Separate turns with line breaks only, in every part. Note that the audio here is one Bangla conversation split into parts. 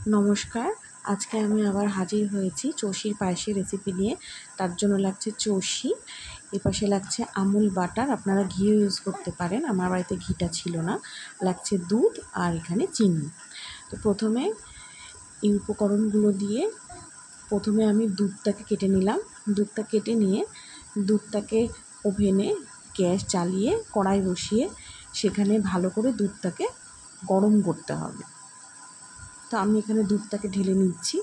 নমস্কার। আজকে আমি আবার হাজির হয়েছি চষির পায়েসের রেসিপি নিয়ে। তার জন্য লাগছে চষি, এপাশে লাগছে আমুল বাটার, আপনারা ঘিও ইউজ করতে পারেন, আমার বাড়িতে ঘিটা ছিল না। লাগছে দুধ আর এখানে চিনি। তো প্রথমে এই উপকরণগুলো দিয়ে প্রথমে আমি দুধটাকে কেটে নিলাম। দুধটা কেটে নিয়ে দুধটাকে ওভেনে গ্যাস জ্বালিয়ে কড়াই বসিয়ে সেখানে ভালো করে দুধটাকে গরম করতে হবে। তো আমি এখানে দুধটাকে ঢেলে নিচ্ছি।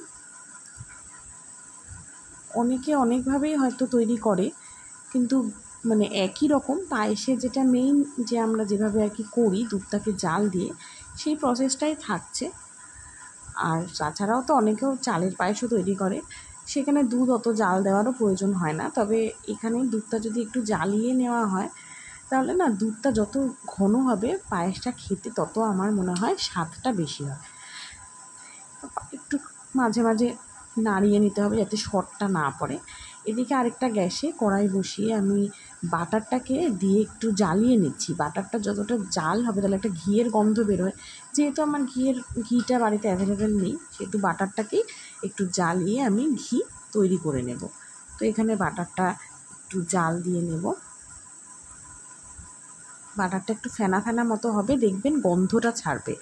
অনেকে অনেকভাবেই হয়তো তৈরি করে, কিন্তু একই রকম পায়েসে যেটা মেইন, যে আমরা যেভাবে আর কি করি দুধটাকে জাল দিয়ে, সেই প্রসেসটাই থাকছে। আর তাছাড়াও তো অনেকেও চালের পায়েসও তৈরি করে, সেখানে দুধ অত জাল দেওয়ারও প্রয়োজন হয় না। তবে এখানে দুধটা যদি একটু জ্বালিয়ে নেওয়া হয় তাহলে না দুধটা যত ঘন হবে পায়েসটা খেতে তত আমার মনে হয় স্বাদটা বেশি হয়। একটু মাঝে মাঝে নাড়িয়ে নিতে হবে যাতে শর্টটা না পড়ে। এদিকে আরেকটা গ্যাসে কড়াই বসিয়ে আমি বাটারটাকে দিয়ে একটু জ্বালিয়ে নিচ্ছি। বাটারটা যতটা জাল হবে তাহলে একটা ঘিয়ের গন্ধ বেরোয়। যেহেতু আমার ঘিটা বাড়িতে অ্যাভেলেবেল নেই, সেহেতু বাটারটাকেই একটু জ্বালিয়ে আমি ঘি তৈরি করে নেব। তো এখানে বাটারটা একটু জাল দিয়ে নেব। বাটারটা একটু ফেনা ফেনা মতো হবে, দেখবেন গন্ধটা ছাড়বে,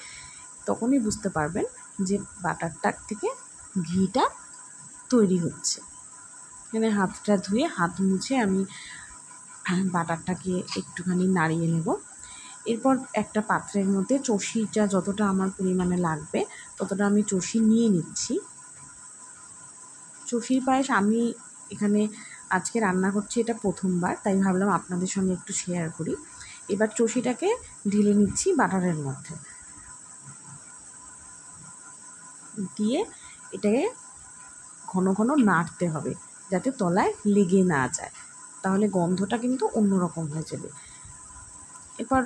তখনই বুঝতে পারবেন যে বাটারটার থেকে ঘিটা তৈরি হচ্ছে। এখানে হাতটা ধুয়ে হাত মুছে আমি বাটারটাকে একটুখানি নাড়িয়ে নেব। এরপর একটা পাত্রের মধ্যে চষিটা যতটা আমার পরিমাণে লাগবে ততটা আমি চষি নিয়ে নিচ্ছি। চষির পায়েস আমি এখানে আজকে রান্না করছি, এটা প্রথমবার, তাই ভাবলাম আপনাদের সঙ্গে একটু শেয়ার করি। এবার চষিটাকে ঢেলে নিচ্ছি বাটারের মধ্যে দিয়ে এটাকে ঘন ঘন নাড়তে হবে যাতে তলায় লেগে না যায়, তাহলে গন্ধটা কিন্তু অন্যরকম হয়ে যাবে। এরপর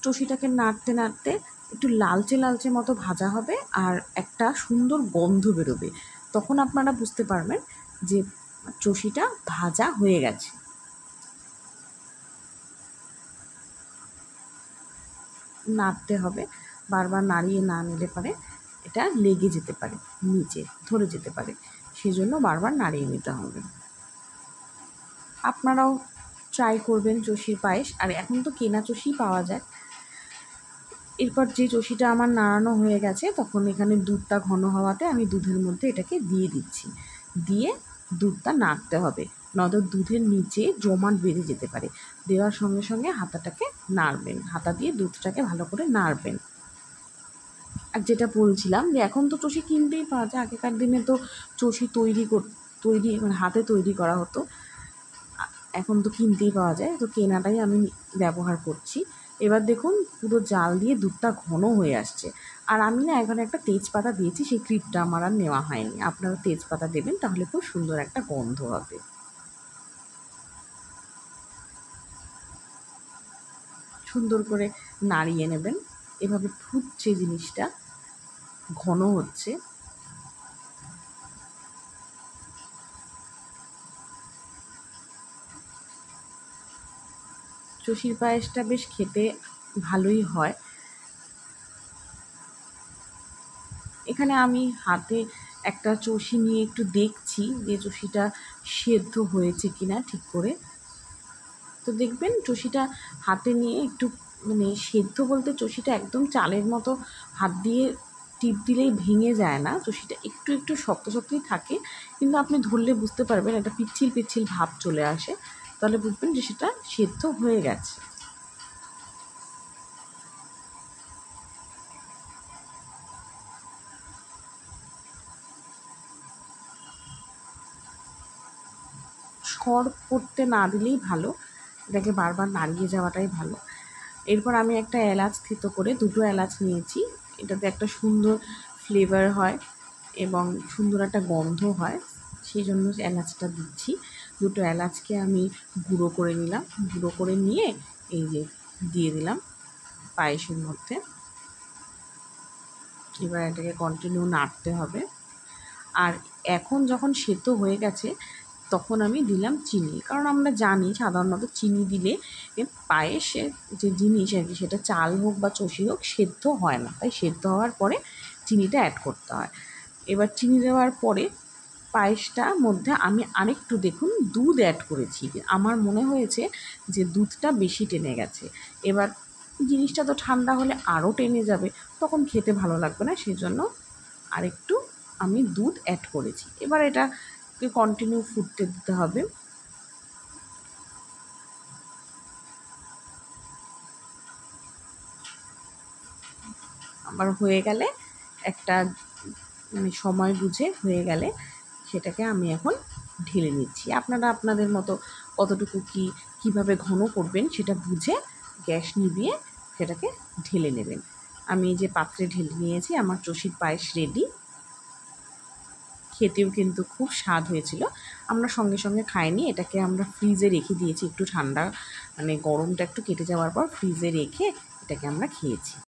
চষিটাকে নাড়তে নাড়তে একটু লালচে লালচে মতো ভাজা হবে আর একটা সুন্দর গন্ধ বেরোবে, তখন আপনারা বুঝতে পারবেন যে চষিটা ভাজা হয়ে গেছে। নাড়তে হবে, বারবার নাড়িয়ে না নিলে পারে এটা লেগে যেতে পারে, নিচে ধরে যেতে পারে, সেজন্য বারবার নাড়িয়ে নিতে হবে। আপনারাও ট্রাই করবেন চষির পায়েস, আর এখন তো কেনা চষি পাওয়া যায়। এরপর যে চষিটা আমার নাড়ানো হয়ে গেছে তখন এখানে দুধটা ঘন হওয়াতে আমি দুধের মধ্যে এটাকে দিয়ে দিচ্ছি। দিয়ে দুধটা নাড়তে হবে, নয়তো দুধের নিচে জমাট বেঁধে যেতে পারে। দেওয়ার সঙ্গে সঙ্গে হাতাটাকে নাড়বেন, হাতা দিয়ে দুধটাকে ভালো করে নাড়বেন। আর যেটা বলছিলাম যে এখন তো চষি কিনতেই পাওয়া যায়, আগেকার দিনে তো চষি তৈরি হাতে তৈরি করা হতো, এখন তো কিনতেই পাওয়া যায়, তো কেনাটাই আমি ব্যবহার করছি। এবার দেখুন পুরো জাল দিয়ে দুধটা ঘন হয়ে আসছে। আর আমি না এখানে একটা তেজপাতা দিয়েছি, সেই ক্লিপটা আমার আর নেওয়া হয়নি, আপনারা তেজপাতা দেবেন, তাহলে খুব সুন্দর একটা গন্ধ হবে। সুন্দর করে নাড়িয়ে নেবেন, এভাবে ফুটছে জিনিসটা, ঘন হচ্ছে। চষির পায়েসটা বেশ খেতে ভালোই হয়। এখানে আমি হাতে একটা চষি নিয়ে একটু দেখছি যে চষিটা সেদ্ধ হয়েছে কিনা ঠিক করে। তো দেখবেন চষিটা হাতে নিয়ে একটু সেদ্ধ বলতে চষিটা একদম চালের মতো হাত দিয়ে টিপ দিলেই ভেঙে যায় না, চষিটা একটু একটু শক্ত শক্তই থাকে, কিন্তু আপনি ধরলে বুঝতে পারবেন একটা পিচ্ছিল পিচ্ছিল ভাব চলে আসে, তাহলে বুঝবেন যে সেটা সেদ্ধ হয়ে গেছে। সর করতে না দিলেই ভালো, এটাকে বারবার নাড়িয়ে যাওয়াটাই ভালো। এরপর আমি একটা এলাচ থেতো করে, দুটো এলাচ নিয়েছি, এটাতে একটা সুন্দর ফ্লেভার হয় এবং সুন্দর একটা গন্ধ হয়, সেই জন্য এলাচটা দিচ্ছি। দুটো এলাচকে আমি গুঁড়ো করে নিলাম, গুঁড়ো করে নিয়ে এই যে দিয়ে দিলাম পায়েসের মধ্যে। এবার এটাকে কন্টিনিউ নাড়তে হবে। আর এখন যখন সেদ্ধ হয়ে গেছে তখন আমি দিলাম চিনি, কারণ আমরা জানি সাধারণত চিনি দিলে পায়েসের যে জিনিস আর কি, সেটা চাল হোক বা চষি হোক, সেদ্ধ হয় না, তাই সেদ্ধ হওয়ার পরে চিনিটা অ্যাড করতে হয়। এবার চিনি দেওয়ার পরে পায়েসটার মধ্যে আমি আরেকটু দেখুন দুধ অ্যাড করেছি। আমার মনে হয়েছে যে দুধটা বেশি টেনে গেছে। এবার জিনিসটা তো ঠান্ডা হলে আরও টেনে যাবে, তখন খেতে ভালো লাগবে না, সেই জন্য আরেকটু আমি দুধ অ্যাড করেছি। এবার এটাকে কন্টিনিউ ফুটতে দিতে হবে। আবার হয়ে গেলে একটা মানে সময় বুঝে হয়ে গেলে সেটাকে আমি এখন ঢেলে নিচ্ছি। আপনারা আপনাদের মতো কতটুকু কীভাবে ঘন করবেন সেটা বুঝে গ্যাস নিভিয়ে সেটাকে ঢেলে নেবেন। আমি যে পাত্রে ঢেলে নিয়েছি, আমার চষির পায়েস রেডি। খেতেও কিন্তু খুব স্বাদ হয়েছিল। আমরা সঙ্গে সঙ্গে খাইনি, এটাকে আমরা ফ্রিজে রেখে দিয়েছি একটু ঠান্ডা, মানে গরমটা একটু কেটে যাওয়ার পর ফ্রিজে রেখে এটাকে আমরা খেয়েছি।